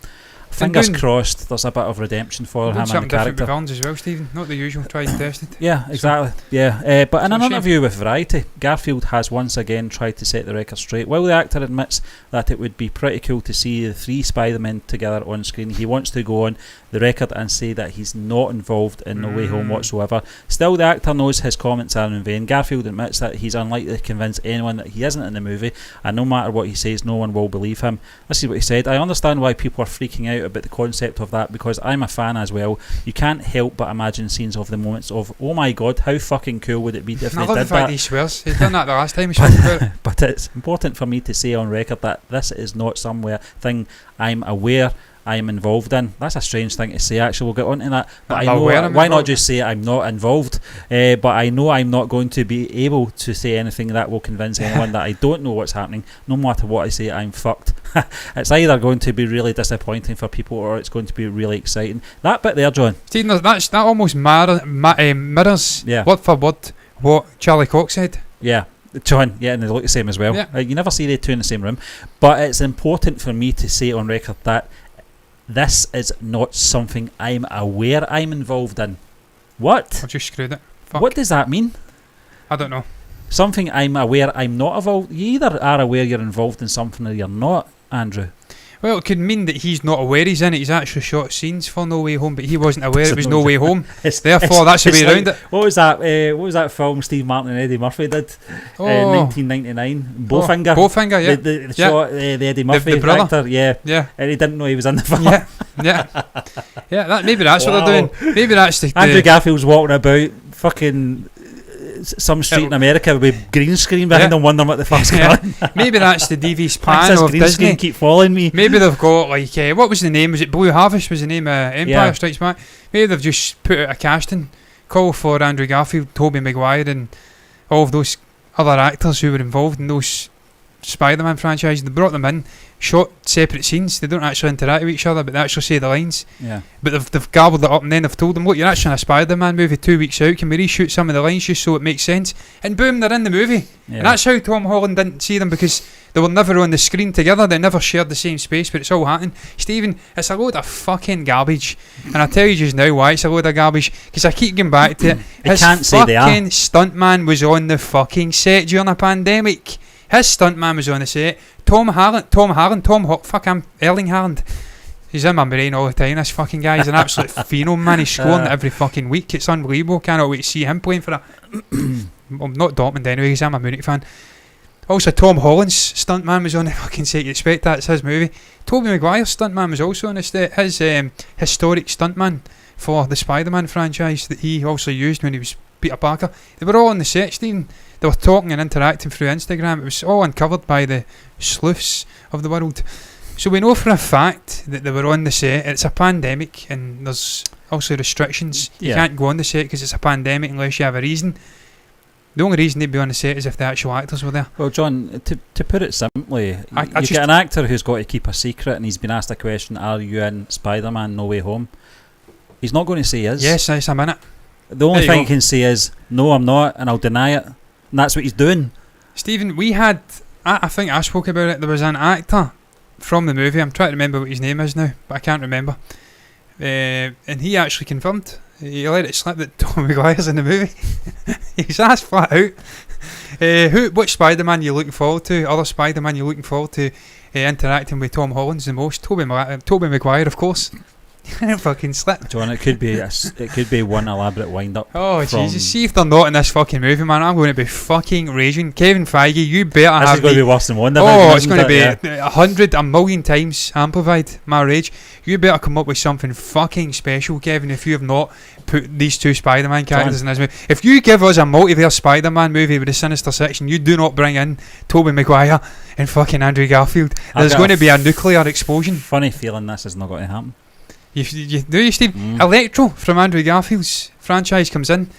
fingers crossed there's a bit of redemption for him and the something different character. with villains as well, Stephen. Not the usual tried and tested. Yeah, exactly. Yeah, but in it's an a shame. interview with Variety, Garfield has once again tried to set the record straight. While the actor admits that it would be pretty cool to see the 3 Spider-Men together on screen, he wants to go on the record and say that he's not involved in No Way Home whatsoever. Still, the actor knows his comments are in vain. Garfield admits that he's unlikely to convince anyone that he isn't in the movie, and no matter what he says, no one will believe him. This is what he said: "I understand why people are freaking out about the concept of that, because I'm a fan as well. You can't help but imagine scenes of the moments of, oh my god, how fucking cool would it be if I they love did the fact that?" he swears. He's done that the last time he spoke about it. But it's important for me to say on record that this is not thing I'm aware I am involved in. That's a strange thing to say, actually. We'll get on to that. But I know, why not just say I'm not involved? But I know I'm not going to be able to say anything that will convince anyone that I don't know what's happening. No matter what I say, I'm fucked. It's either going to be really disappointing for people, or it's going to be really exciting. That bit there, John. Stephen, that almost mirrors word for word what Charlie Cox said. Yeah. John, yeah, and they look the same as well. Yeah. You never see the two in the same room. But it's important for me to say on record that this is not something I'm aware I'm involved in. What? I've just screwed it. Fuck. What does that mean? I don't know. Something I'm aware I'm not involved. You either are aware you're involved in something or you're not, Andrew. Well, it could mean that he's not aware he's in it. He's actually shot scenes for No Way Home, but he wasn't aware it was No Way Home. Therefore, that's the way around it. What was that film Steve Martin and Eddie Murphy did? 1999. Bowfinger. Bowfinger, yeah. The shot, the Eddie Murphy the brother. actor, yeah. And he didn't know he was in the film. Yeah. Maybe that's what they're doing. Maybe that's the Andrew Garfield's walking about fucking some street in America with green screen behind them, wondering what the fuck's going on. Maybe that's the DV's plan of green Disney. Screen keep following me. Maybe they've got like what was the name? Was it Blue Harvest? Was the name Empire Strikes Back? Maybe they've just put out a casting call for Andrew Garfield, Tobey Maguire, and all of those other actors who were involved in those Spider-Man franchise. They brought them in, shot separate scenes. They don't actually interact with each other, but they actually say the lines. Yeah. But they've garbled it up, and then they've told them, look, you're actually in a Spider-Man movie 2 weeks out. Can we reshoot some of the lines just so it makes sense? And boom, they're in the movie. Yeah. And that's how Tom Holland didn't see them, because they were never on the screen together. They never shared the same space, but it's all happening. Stephen, it's a load of fucking garbage. And I'll tell you just now why it's a load of garbage, because I keep going back to it. His fucking stuntman was on the fucking set during a pandemic. His stuntman was on the set. Erling Haaland. He's in my brain all the time, this fucking guy. He's an absolute phenom, man. He's scoring every fucking week. It's unbelievable. Cannot wait to see him playing for well, not Dortmund anyway, because I'm a Munich fan. Also, Tom Holland's stuntman was on the fucking set. You expect that, it's his movie. Tobey Maguire's stuntman was also on the set. His historic stuntman for the Spider-Man franchise that he also used when he was Peter Parker. They were all on the set, Stephen. They were talking and interacting through Instagram. It was all uncovered by the sleuths of the world. So we know for a fact that they were on the set. It's a pandemic, and there's also restrictions. You can't go on the set because it's a pandemic unless you have a reason. The only reason they'd be on the set is if the actual actors were there. Well, John, to put it simply, you get an actor who's got to keep a secret, and he's been asked a question, are you in Spider-Man No Way Home? He's not going to say yes. Yes, I'm in it. The only thing he can say is, no, I'm not, and I'll deny it. And that's what he's doing. Stephen, we had, I think I spoke about it, there was an actor from the movie, I'm trying to remember what his name is now, but I can't remember. And he actually confirmed, he let it slip that Tom Maguire's in the movie. He's asked flat out, which Spider-Man you looking forward to, other Spider-Man you looking forward to interacting with Tom Holland's the most? Tobey Maguire, of course. Fucking slip, John. It could be one elaborate wind up. Oh Jesus! See if they're not in this fucking movie, man. I'm going to be fucking raging. Kevin Feige, you better this have. This is going to be worse than Wonder. Oh, it's going to be 100 million times amplified. My rage. You better come up with something fucking special, Kevin. If you have not put these two Spider-Man characters in this movie, if you give us a multiverse Spider-Man movie with a Sinister Six, you do not bring in Tobey Maguire and fucking Andrew Garfield, there's going to be a nuclear explosion. Funny feeling this is not going to happen. You do, Steve? Electro from Andrew Garfield's franchise comes in.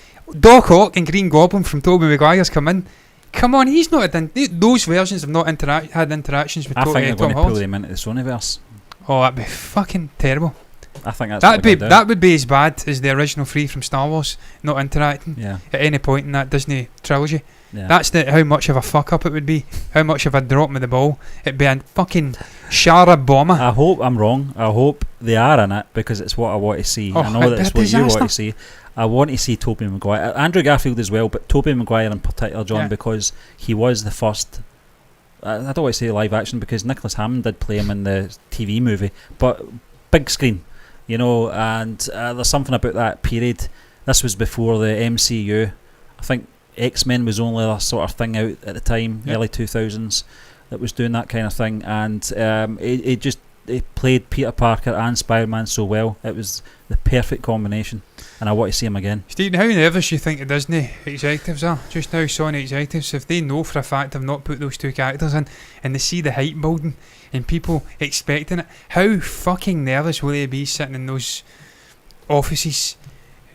Doc Ock and Green Goblin from Tobey Maguire's come in. Come on, he's not done. Those versions have not had interactions with Tom Holland. I think they're going to pull them into the Sonyverse. Oh, that'd be fucking terrible. I think that would be as bad as the original three from Star Wars not interacting at any point in that Disney trilogy. Yeah. That's how much of a fuck up it would be. How much of a drop with the ball. It'd be a fucking Shara bomber. I hope I'm wrong. I hope they are in it because it's what I want to see. I know that's what you want to see. I want to see Tobey Maguire, Andrew Garfield as well, but Tobey Maguire in particular, John, because he was the first. I don't want to say live action because Nicholas Hammond did play him in the TV movie, but big screen, you know. And there's something about that period. This was before the MCU. I think X-Men was only a sort of thing out at the time, early 2000s, that was doing that kind of thing, and it played Peter Parker and Spider-Man so well. It was the perfect combination, and I want to see him again. Stephen, how nervous you think the Disney executives are just now? Sony executives, if they know for a fact they've not put those two characters in, and they see the hype building and people expecting it, how fucking nervous will they be sitting in those offices,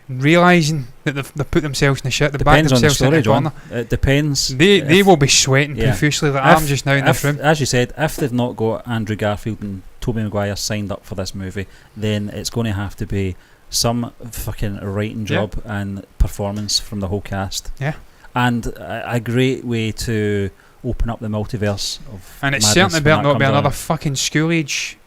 realising that they've put themselves in the shit? They backed themselves in the corner. It depends. They will be sweating profusely like I'm just now in this room. As you said, if they've not got Andrew Garfield and Tobey Maguire signed up for this movie, then it's going to have to be some fucking writing job and performance from the whole cast. Yeah. And a great way to open up the multiverse of and it's certainly better not be another fucking school age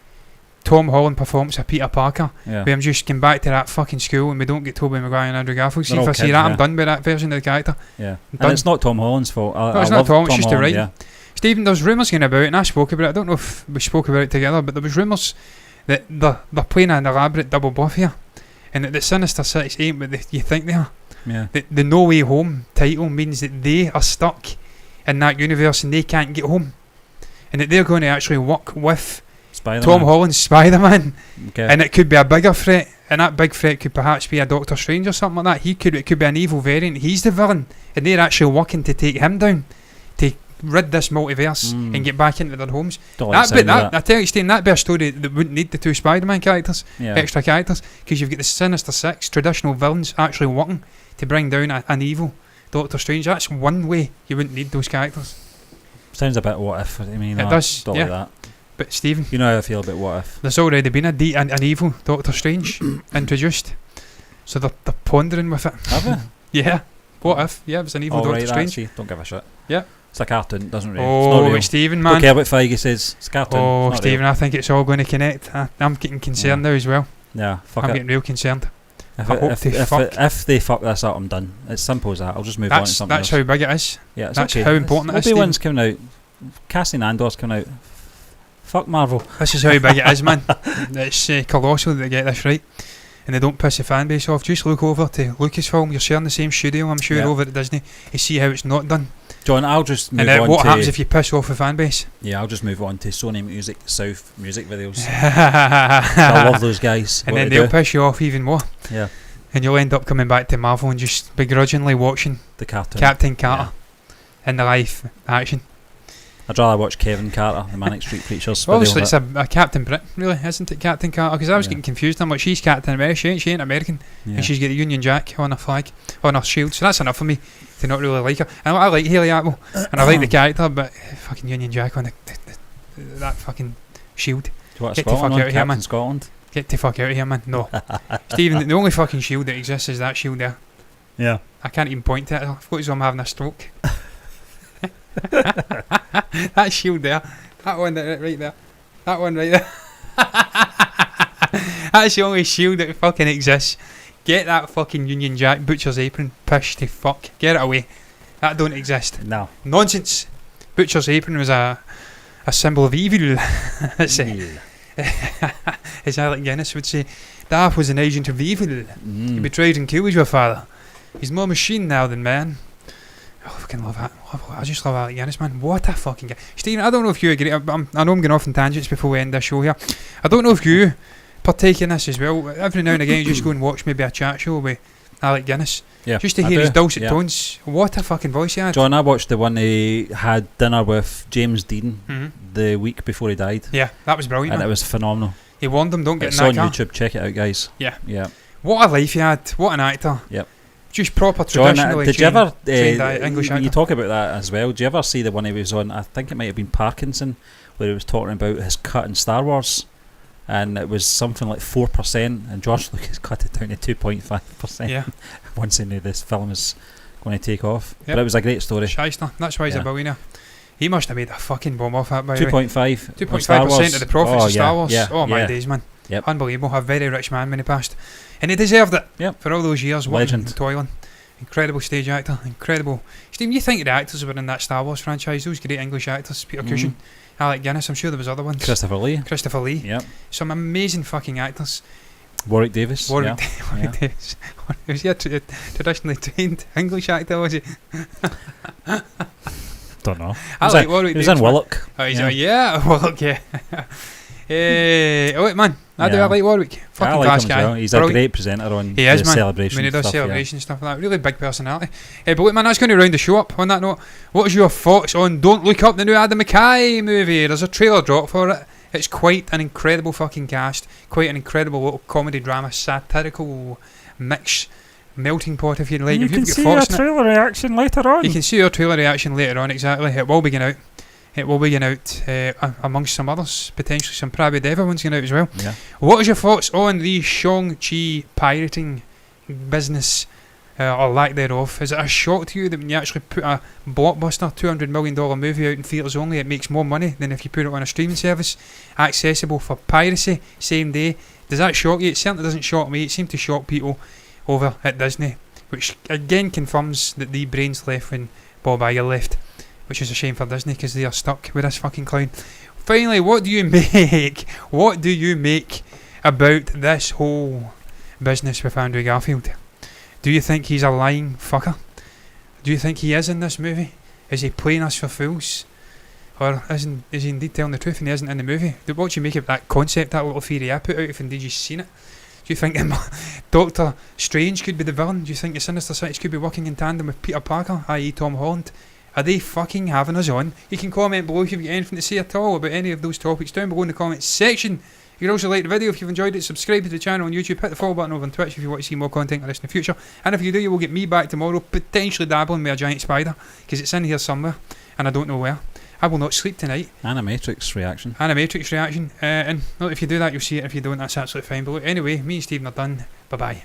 Tom Holland performance of Peter Parker, where I'm just going back to that fucking school and we don't get Tobey Maguire and Andrew Garfield. See, if I see that, I'm done with that version of the character. Yeah, and it's not Tom Holland's fault. No, it's not Tom, it's just the writing. Stephen, there's rumours going about, and I spoke about it, I don't know if we spoke about it together, but there was rumours that they're playing an elaborate double bluff here, and that the Sinister Six ain't what you think they are. Yeah. The No Way Home title means that they are stuck in that universe and they can't get home, and that they're going to actually work with Spider-Man. Tom Holland's Spider-Man, and it could be a bigger threat, and that big threat could perhaps be a Doctor Strange or something like that. It could be an evil variant. He's the villain, and they're actually working to take him down, to rid this multiverse and get back into their homes. I tell you, Steve, that'd be a story that wouldn't need the two Spider-Man characters, extra characters, because you've got the Sinister Six, traditional villains, actually working to bring down an evil Doctor Strange. That's one way you wouldn't need those characters. Sounds a bit what if. I mean, it does. Like that. But Stephen, you know how I feel about what if. There's already been an evil Doctor Strange introduced, so they're pondering with it. Have they? Yeah. What if? Yeah, it was an evil Doctor Strange. Actually, don't give a shit. Yeah. It's a cartoon, doesn't really. Oh, it's not real. Stephen, man. Don't care what Feige says. It's a cartoon. Oh, Stephen, I think it's all going to connect. I'm getting concerned now as well. Yeah, fuck I'm it. getting real concerned. If they fuck this up, I'm done. It's simple as that. I'll just move on to something else. That's how big it is. Yeah, it's that's okay. how important it is. Obi-Wan's coming out. Cassian Andor's coming out. Fuck Marvel. This is how big it is, man. It's colossal that they get this right, and they don't piss the fan base off. Just look over to Lucasfilm. You're sharing the same studio, I'm sure, over at Disney. You see how it's not done. John, I'll just move on and what happens if you piss off the fan base? Yeah, I'll just move on to Sony Music South music videos. I love those guys. And then they'll piss you off even more. Yeah. And you'll end up coming back to Marvel and just begrudgingly watching the cartoon Captain Carter in the live action. I'd rather watch Kevin Carter, the Manic Street Preachers. Obviously, it's a Captain Brit, really, isn't it? Captain Carter, because I was getting confused. I'm like, she's Captain America, she ain't American, and she's got the Union Jack on her flag, on her shield. So that's enough for me to not really like her. And I like Hayley Atwell, and I like the character, but fucking Union Jack on that fucking shield. Do you want Get the fuck out of here, man. Scotland? Get the fuck out of here, man. No, Stephen, the only fucking shield that exists is that shield there. Yeah. I can't even point to it. I thought I'm having a stroke. That shield there, that one right there, that one right there. That's the only shield that fucking exists. Get that fucking Union Jack Butcher's apron, pish to fuck, get it away. That don't exist. No nonsense. Butcher's apron was a symbol of evil. As Alec Guinness would say, Darth was an agent of evil. He betrayed and killed your father. He's more machine now than man. Oh, I fucking love that. I just love Alec Guinness, man. What a fucking guy. Stephen, I don't know if you agree. I know I'm going off on tangents before we end this show here. I don't know if you partake in this as well. Every now and again you just go and watch maybe a chat show with Alec Guinness. Yeah, just to hear his dulcet tones. What a fucking voice he had. John, I watched the one he had dinner with James Dean the week before he died. Yeah, that was brilliant, and man. it was phenomenal. He warned them, don't get it's in that car. on YouTube, check it out, guys. Yeah. What a life he had. What an actor. Yep. Just proper traditionally did you ever English actor. You talk about that as well. Did you ever see the one he was on? I think it might have been Parkinson, where he was talking about his cut in Star Wars, and it was something like 4%, and George Lucas cut it down to 2.5%. Yeah. Once he knew this film is going to take off. Yep. But it was a great story. Shyster. That's why he's a billionaire. He must have made a fucking bomb off that, by the way. 2.5% of the profits of Star Wars. Oh my days, man. Yep. Unbelievable. A very rich man when he passed. And he deserved it for all those years working and toiling. Incredible stage actor. Incredible. Steve, you think of the actors who were in that Star Wars franchise, those great English actors, Peter Cushing, Alec Guinness, I'm sure there was other ones. Christopher Lee. Yep. Some amazing fucking actors. Warwick Davis. Warwick Davis. Was he a traditionally trained English actor, was he? Don't know. Warwick Davis. He was in Willock. Oh, Willock, yeah. Man, I like Warwick. Fucking class guy. Well. He's a great presenter on Celebration. When he does celebration stuff like that, really big personality. But wait, man, that's going to round the show up. On that note, what is your thoughts on Don't Look Up, the new Adam McKay movie? There's a trailer drop for it. It's quite an incredible fucking cast, quite an incredible little comedy drama, satirical mix, melting pot, if you like. You can see your trailer reaction later on. You can see your trailer reaction later on, exactly. It will be going out. It will be going out amongst some others, potentially some Prabhu Deva ones going out as well. Yeah. What is your thoughts on the Shang-Chi pirating business, or lack thereof? Is it a shock to you that when you actually put a blockbuster $200 million movie out in theatres only, it makes more money than if you put it on a streaming service, accessible for piracy, same day? Does that shock you? It certainly doesn't shock me. It seemed to shock people over at Disney, which again confirms that the brains left when Bob Iger left, which is a shame for Disney because they are stuck with this fucking clown. Finally, what do you make? What do you make about this whole business with Andrew Garfield? Do you think he's a lying fucker? Do you think he is in this movie? Is he playing us for fools? Or is he indeed telling the truth and he isn't in the movie? What do you make of that concept, that little theory I put out, if indeed you've seen it? Do you think Doctor Strange could be the villain? Do you think the Sinister Six could be working in tandem with Peter Parker, i.e. Tom Holland? Are they fucking having us on? You can comment below if you've got anything to say at all about any of those topics down below in the comments section. You can also like the video if you've enjoyed it, subscribe to the channel on YouTube, hit the follow button over on Twitch if you want to see more content like this in the future. And if you do, you will get me back tomorrow, potentially dabbling with a giant spider, because it's in here somewhere, and I don't know where. I will not sleep tonight. Animatrix reaction. And if you do that, you'll see it. If you don't, that's absolutely fine. But anyway, me and Stephen are done. Bye-bye.